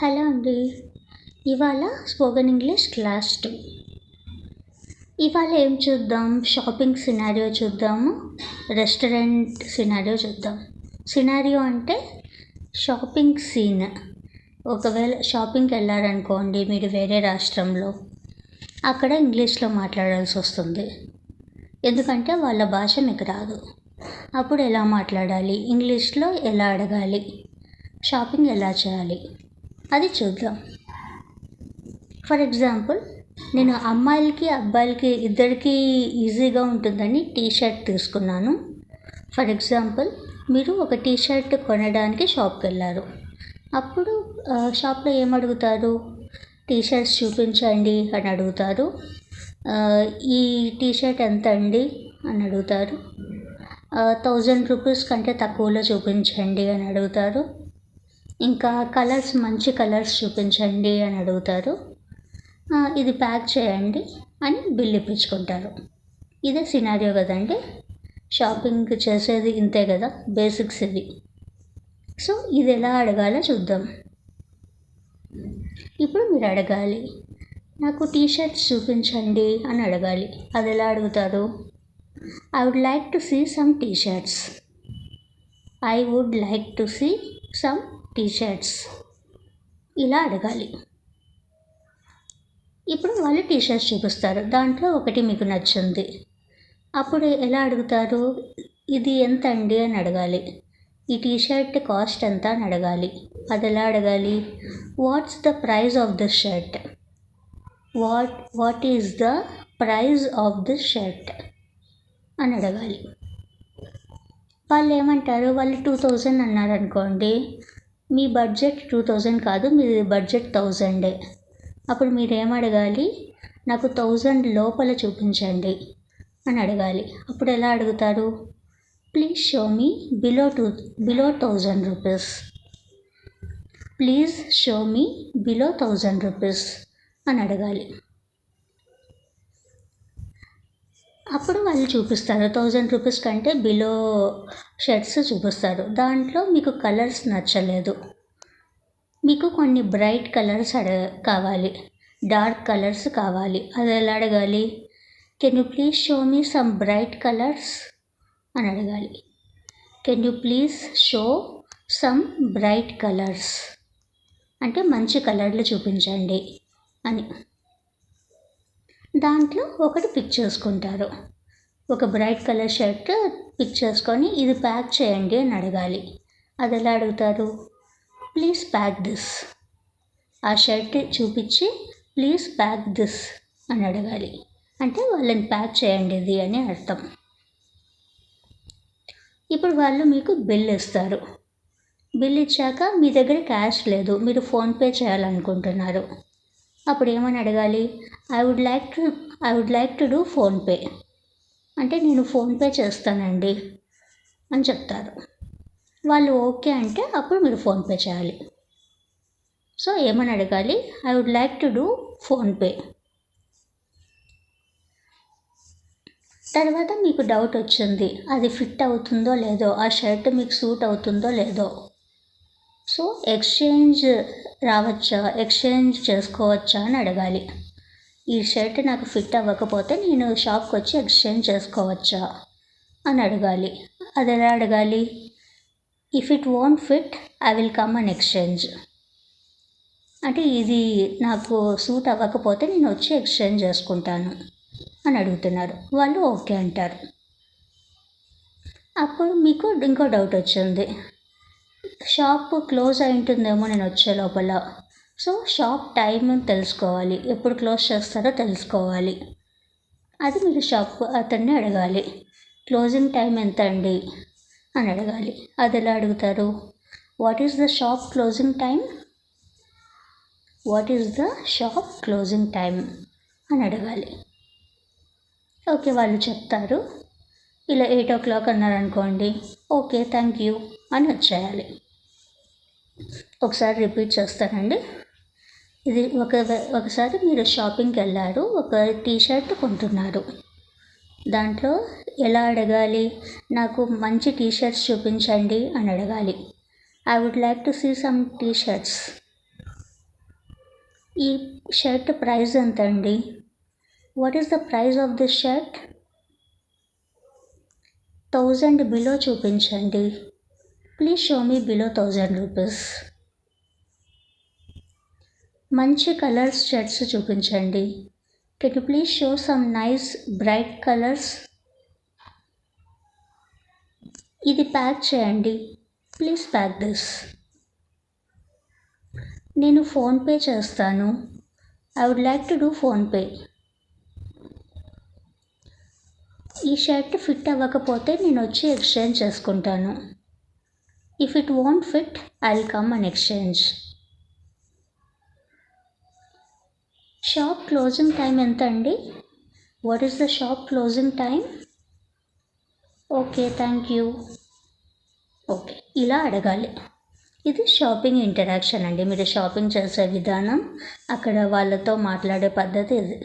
Hello అండి. ఇవాళ spoken English class 2. ఇవాళ ఏం చూద్దాం? షాపింగ్ సినారియో చూద్దాము, రెస్టారెంట్ సినారియో చూద్దాం. సినారియో అంటే షాపింగ్ సీన్. ఒకవేళ షాపింగ్కి వెళ్ళారనుకోండి మీరు వేరే రాష్ట్రంలో, అక్కడ ఇంగ్లీష్లో మాట్లాడాల్సి వస్తుంది. ఎందుకంటే వాళ్ళ భాష మీకు రాదు. అప్పుడు ఎలా మాట్లాడాలి, ఇంగ్లీష్లో ఎలా అడగాలి, షాపింగ్ ఎలా చేయాలి, అది చూద్దాం. ఫర్ ఎగ్జాంపుల్, నేను అమ్మాయిలకి అబ్బాయిలకి ఇద్దరికీ ఈజీగా ఉంటుందని టీషర్ట్ తీసుకున్నాను. ఫర్ ఎగ్జాంపుల్, మీరు ఒక టీషర్ట్ కొనడానికి షాప్కి వెళ్ళారు. అప్పుడు షాప్లో ఏమడుగుతారు? టీషర్ట్స్ చూపించండి అని అడుగుతారు. ఈ టీషర్ట్ ఎంత అండి అని అడుగుతారు. 1000 రూపీస్ కంటే తక్కువలో చూపించండి అని అడుగుతారు. ఇంకా కలర్స్, మంచి కలర్స్ చూపించండి అని అడుగుతారు. ఇది ప్యాక్ చేయండి అని బిల్ ఇప్పించుకుంటారు. ఇదే సినారియో కదండి. షాపింగ్ చేసేది ఇంతే కదా, బేసిక్స్ ఇది. సో ఇది ఎలా అడగాలో చూద్దాం. ఇప్పుడు మీరు అడగాలి, నాకు టీషర్ట్స్ చూపించండి అని అడగాలి. అది ఎలా అడుగుతారు? I would like to see some t-shirts. I would like to see some t-shirts, ఇలా అడగాలి. ఇప్పుడు వాళ్ళు టీషర్ట్స్ చూపిస్తారు. దాంట్లో ఒకటి మీకు నచ్చింది. అప్పుడు ఎలా అడుగుతారు? ఇది ఎంత అండి అని అడగాలి. ఈ టీషర్ట్ కాస్ట్ ఎంత అని అడగాలి. అది ఎలా అడగాలి? What's the price of this shirt? What is the price of this shirt అని అడగాలి. వాళ్ళు ఏమంటారు? వాళ్ళు 2000 అన్నారు అనుకోండి. మీ బడ్జెట్ 2000 కాదు, మీ బడ్జెట్ 1000. అప్పుడు మీరు అడగాలి? నాకు 1000 లోపల చూపించండి అని అడగాలి. అప్పుడు ఎలా అడుగుతారు? Please show me below 1000 rupees. Please show me below 1000 rupees అని అడగాలి. అప్పుడు వాళ్ళు చూపిస్తారు. 1000 రూపీస్ కంటే బిలో షర్ట్స్ చూపిస్తారు. దాంట్లో మీకు కలర్స్ నచ్చలేదు, మీకు కొన్ని బ్రైట్ కలర్స్ కావాలి, డార్క్ కలర్స్ కావాలి. అది ఎలా అడగాలి? Can you please show me some bright colours అని అడగాలి. Can you please show some bright colours అంటే మంచి కలర్లు చూపించండి అని. దాంట్లో ఒకటి పిక్ చేసుకుంటారు. ఒక బ్రైట్ కలర్ షర్ట్ పిక్ చేసుకొని ఇది ప్యాక్ చేయండి అని అడగాలి. అది ఎలా అడుగుతారు? Please pack this. ఆ షర్ట్ చూపించి ప్లీజ్ ప్యాక్ దిస్ అని అడగాలి. అంటే వాళ్ళని ప్యాక్ చేయండి ఇది అని అర్థం. ఇప్పుడు వాళ్ళు మీకు బిల్ ఇస్తారు. బిల్ ఇచ్చాక మీ దగ్గర క్యాష్ లేదు, మీరు ఫోన్పే చేయాలనుకుంటున్నారు. అప్పుడు ఏమని అడగాలి? I would like to do PhonePe. అంటే నేను ఫోన్పే చేస్తానండి అని చెప్తారు. వాళ్ళు ఓకే అంటే అప్పుడు మీరు ఫోన్పే చేయాలి. సో ఏమని అడగాలి? I would like to do PhonePe. తర్వాత మీకు డౌట్ వచ్చింది, అది ఫిట్ అవుతుందో లేదో, ఆ షర్ట్ మీకు సూట్ అవుతుందో లేదో. సో ఎక్స్చేంజ్ చేసుకోవచ్చా అని అడగాలి. ఈ షర్ట్ నాకు ఫిట్ అవ్వకపోతే నేను షాప్కి వచ్చి ఎక్స్చేంజ్ చేసుకోవచ్చా అని అడగాలి. అది ఎలా అడగాలి? If it won't fit I will come and exchange. అంటే ఇది నాకు సూట్ అవ్వకపోతే నేను వచ్చి ఎక్స్చేంజ్ చేసుకుంటాను అని అడుగుతున్నారు. వాళ్ళు ఓకే అంటారు. అప్పుడు మీకు ఇంకో డౌట్ వచ్చింది, షాప్ క్లోజ్ అయి ఉంటుందేమో నేను వచ్చే లోపల. సో షాప్ టైం తెలుసుకోవాలి, ఎప్పుడు క్లోజ్ చేస్తారో తెలుసుకోవాలి. అది మీరు షాప్ అతన్ని అడగాలి. క్లోజింగ్ టైం ఎంత అండి అని అడగాలి. అది ఎలా అడుగుతారు? What is the shop closing time? What is the shop closing time అని అడగాలి. ఓకే, వాళ్ళు చెప్తారు. ఇలా 8 o'clock అన్నారనుకోండి, ఓకే థ్యాంక్ యూ అని వచ్చేయాలి. ఒకసారి రిపీట్ చేస్తానండి. ఇది ఒకసారి మీరు షాపింగ్కి వెళ్ళారు, ఒక టీషర్ట్ కొంటున్నారు. దాంట్లో ఎలా అడగాలి? నాకు మంచి టీషర్ట్స్ చూపించండి అని అడగాలి. I would like to see some T shirts. ఈ షర్ట్ ప్రైస్ ఎంత అండి? What is the price of this shirt? 1000 below చూపించండి. Please show me below 1000 rupees. మంచి కలర్స్ షర్ట్స్ చూపించండి. Can you please show some nice bright colours? ఇది pack చేయండి. Please pack this. నేను ఫోన్పే చేస్తాను. I would like to do PhonePe. ఈ shirt fit అవ్వకపోతే నేను వచ్చి ఎక్స్చేంజ్ చేసుకుంటాను. If it won't fit I will come and exchange. Shop closing time ఎంత అండి? What is the shop closing time? Okay, thank you. Okay, ఇలా అడగాలి. ఇది షాపింగ్ ఇంటరాక్షన్ అండి. మీరు షాపింగ్ చేసే విధానం, అక్కడ వాళ్ళతో మాట్లాడే పద్ధతి ఇది.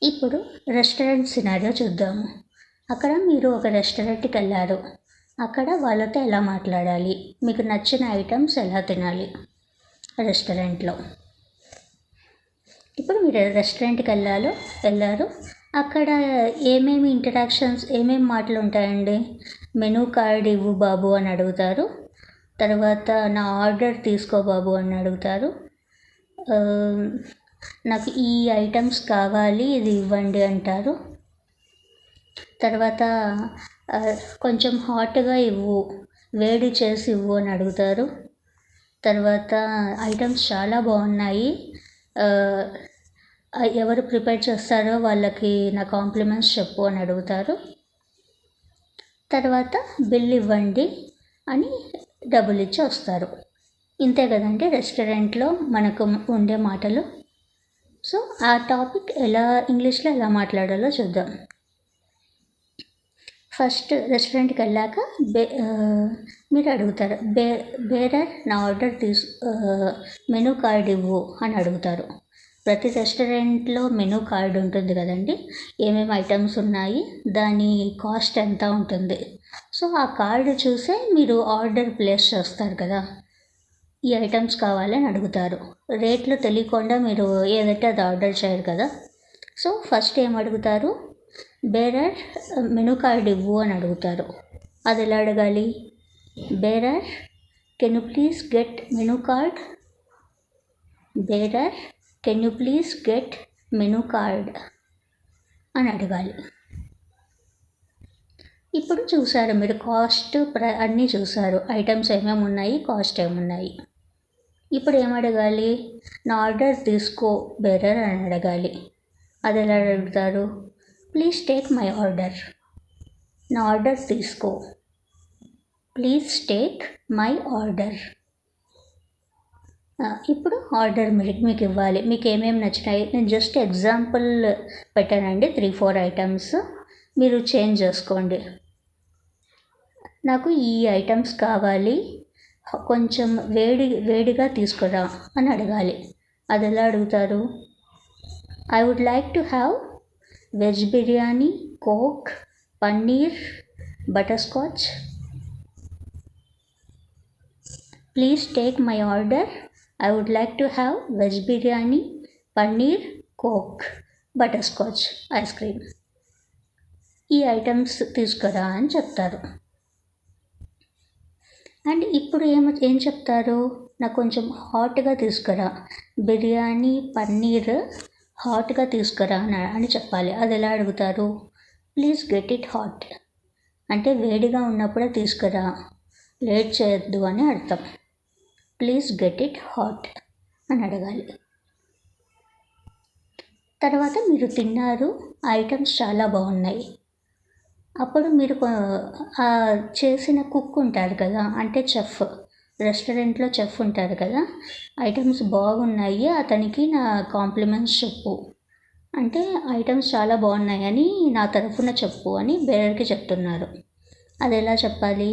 ఇప్పుడు రెస్టారెంట్ సినారియో చూద్దాము. అక్కడ మీరు ఒక రెస్టారెంట్కి వెళ్ళారు. అక్కడ వాళ్ళతో ఎలా మాట్లాడాలి, మీకు నచ్చిన ఐటమ్స్ ఎలా తినాలి రెస్టారెంట్లో. ఇప్పుడు మీరు రెస్టారెంట్కి వెళ్ళారు. అక్కడ ఏమేమి ఇంటరాక్షన్స్, ఏమేమి మాటలు ఉంటాయండి? మెనూ కార్డ్ ఇవ్వు బాబు అని అడుగుతారు. తర్వాత నా ఆర్డర్ తీసుకో బాబు అని అడుగుతారు. నాకు ఈ ఐటమ్స్ కావాలి, ఇది ఇవ్వండి అంటారు. తర్వాత కొంచెం హాట్గా ఇవ్వు, వేడి చేసి ఇవ్వు అని అడుగుతారు. తర్వాత ఐటమ్స్ చాలా బాగున్నాయి, ఎవరు ప్రిపేర్ చేస్తారో వాళ్ళకి నా కాంప్లిమెంట్స్ చెప్పు అని అడుగుతారు. తర్వాత బిల్ ఇవ్వండి అని డబ్బులు ఇచ్చి వస్తారు. ఇంతే కదండి రెస్టారెంట్లో మనకు ఉండే మాటలు. సో ఆ టాపిక్ ఇంగ్లీష్లో ఎలా మాట్లాడాలో చూద్దాం. ఫస్ట్ రెస్టారెంట్కి వెళ్ళాక మీరు అడుగుతారు, బేరర్ నా ఆర్డర్ మెనూ కార్డ్ ఇవ్వు అని అడుగుతారు. ప్రతి రెస్టారెంట్లో మెనూ కార్డ్ ఉంటుంది కదండి, ఏమేమి ఐటమ్స్ ఉన్నాయి, దాని కాస్ట్ ఎంత ఉంటుంది. సో ఆ కార్డు చూసే మీరు ఆర్డర్ ప్లేస్ చేస్తారు కదా. ఈ ఐటమ్స్ కావాలని అడుగుతారు. రేట్లు తెలియకుండా మీరు ఏదైతే అది ఆర్డర్ చేయరు కదా. సో ఫస్ట్ ఏం అడుగుతారు? బేరర్ మెనూ కార్డ్ ఇవ్వు అని అడుగుతారు. అది ఎలా అడగాలి? Bearer can you please get menu card? Bearer can you please get menu card అని అడగాలి. ఇప్పుడు చూసారు మీరు, కాస్ట్ అన్నీ చూసారు, ఐటమ్స్ ఏమేమి ఉన్నాయి, కాస్ట్ ఏమున్నాయి. ఇప్పుడు ఏమడగాలి? నా ఆర్డర్ తీసుకో బేరర్ అని అడగాలి. అది ఎలా అడుగుతారు? Please take my order. నా ఆర్డర్ తీసుకో. Please take my order. ఇప్పుడు ఆర్డర్ మీకు ఇవ్వాలి. మీకు ఏమేమి నచ్చినాయి, నేను జస్ట్ ఎగ్జాంపుల్ పెట్టానండి, 3-4 ఐటమ్స్. మీరు చేంజ్ చేసుకోండి. నాకు ఈ ఐటమ్స్ కావాలి, కొంచెం వేడిగా తీసుకురా అని అడగాలి. అది ఎలా అడుగుతారు? I would like to have veg biryani, coke, paneer, butterscotch. Please take my order. I would like to have veg biryani, paneer, coke, butterscotch, ice cream. ఈ ఐటమ్స్ తీసుకురా అని చెప్తారు. అండ్ ఇప్పుడు ఏం చెప్తారు? నాకు కొంచెం హాట్గా తీసుకురా, బిర్యానీ, పన్నీర్ హాట్గా తీసుకురా అని చెప్పాలి. అది ఎలా అడుగుతారు? Please get it hot. అంటే వేడిగా ఉన్నప్పుడే తీసుకురా, లేట్ చేయొద్దు అని అర్థం. ప్లీజ్ గెట్ ఇట్ హాట్ అని అడగాలి. తర్వాత మీరు తిన్నారు, ఐటమ్స్ చాలా బాగున్నాయి. అప్పుడు మీరు చేసిన కుక్ ఉంటారు కదా, అంటే చెఫ్, రెస్టారెంట్లో చెఫ్ ఉంటారు కదా, ఐటమ్స్ బాగున్నాయి, అతనికి నా కాంప్లిమెంట్స్ చెప్పు. అంటే ఐటమ్స్ చాలా బాగున్నాయని నా తరఫున చెప్పు అని బేరర్కి చెప్తున్నారు. అది ఎలా చెప్పాలి?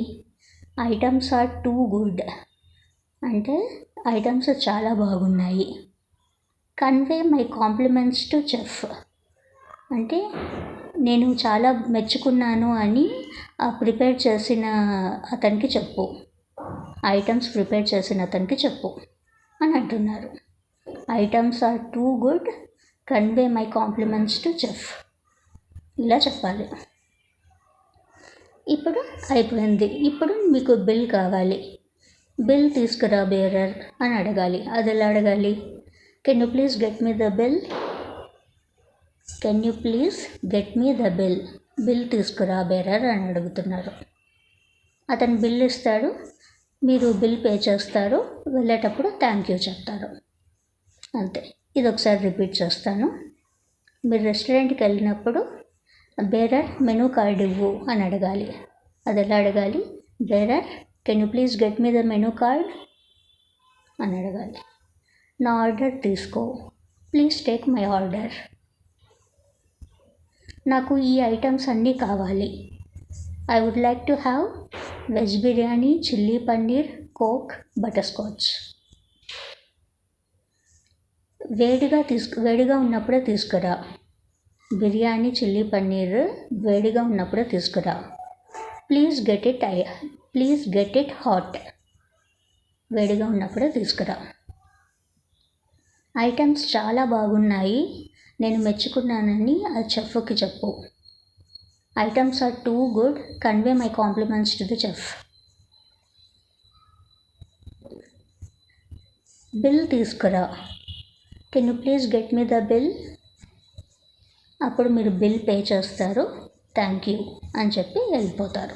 Items are too good. అంటే ఐటమ్స్ చాలా బాగున్నాయి. Convey my compliments to chef. అంటే నేను చాలా మెచ్చుకున్నాను అని ప్రిపేర్ చేసిన అతనికి చెప్పు, ఐటమ్స్ ప్రిపేర్ చేసిన అతనికి చెప్పు అని అంటున్నారు. Items are too good, convey my compliments to chef. ఇలా చెప్పాలి. ఇప్పుడు అయిపోయింది. ఇప్పుడు మీకు బిల్ కావాలి. బిల్ తీసుకురా బేరర్ అని అడగాలి. అది ఎలా అడగాలి? Can you please get me the bill, can you please get me the bill. Bill తీసుకురా బేరర్ అని అడుగుతున్నారు. అతను బిల్ ఇస్తాడు, మీరు బిల్ పే చేస్తారు, వెళ్ళేటప్పుడు థ్యాంక్ యూ చెప్తారు. అంతే. ఇది ఒకసారి రిపీట్ చేస్తాను. మీరు రెస్టారెంట్కి వెళ్ళినప్పుడు బేరర్ మెనూ కార్డ్ ఇవ్వు అని అడగాలి. అది ఎలా అడగాలి? Bearer can you please get me the menu card అని అడగాలి. నా ఆర్డర్ తీసుకో, ప్లీజ్ టేక్ మై ఆర్డర్. నాకు ఈ ఐటమ్స్ అన్నీ కావాలి. I would like to have veg biryani, chilli paneer, coke, butterscotch. వేడిగా ఉన్నప్పుడే తీసుకురా. బిర్యానీ, చిల్లీ పన్నీర్ వేడిగా ఉన్నప్పుడే తీసుకురా. Please get it hot. వేడిగా ఉన్నప్పుడే తీసుకురా. ఐటమ్స్ చాలా బాగున్నాయి, నేను మెచ్చుకున్నానని ఆ చెఫ్కి చెప్పు. Items are too good, convey my compliments to the chef. Bill తీసుకురా. Can you please get me the bill. అప్పుడు మీరు బిల్ పే చేస్తారు, థ్యాంక్ యూ అని చెప్పి వెళ్ళిపోతారు.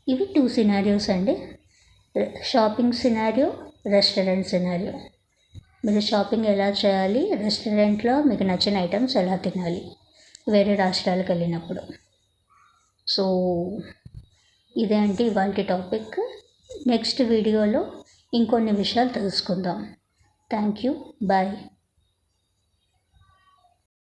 ఇవి 2 సినారియోస్ అండి. Shopping scenario, restaurant scenario. మీరు షాపింగ్ ఎలా చేయాలి, రెస్టారెంట్లో మీకు నచ్చిన ఐటమ్స్ ఎలా తినాలి వేరే రాష్ట్రాలకు వెళ్ళినప్పుడు. సో ఇదే అంటే ఇవాళ టాపిక్. నెక్స్ట్ వీడియోలో ఇంకొన్ని విషయాలు తెలుసుకుందాం. Thank you, bye.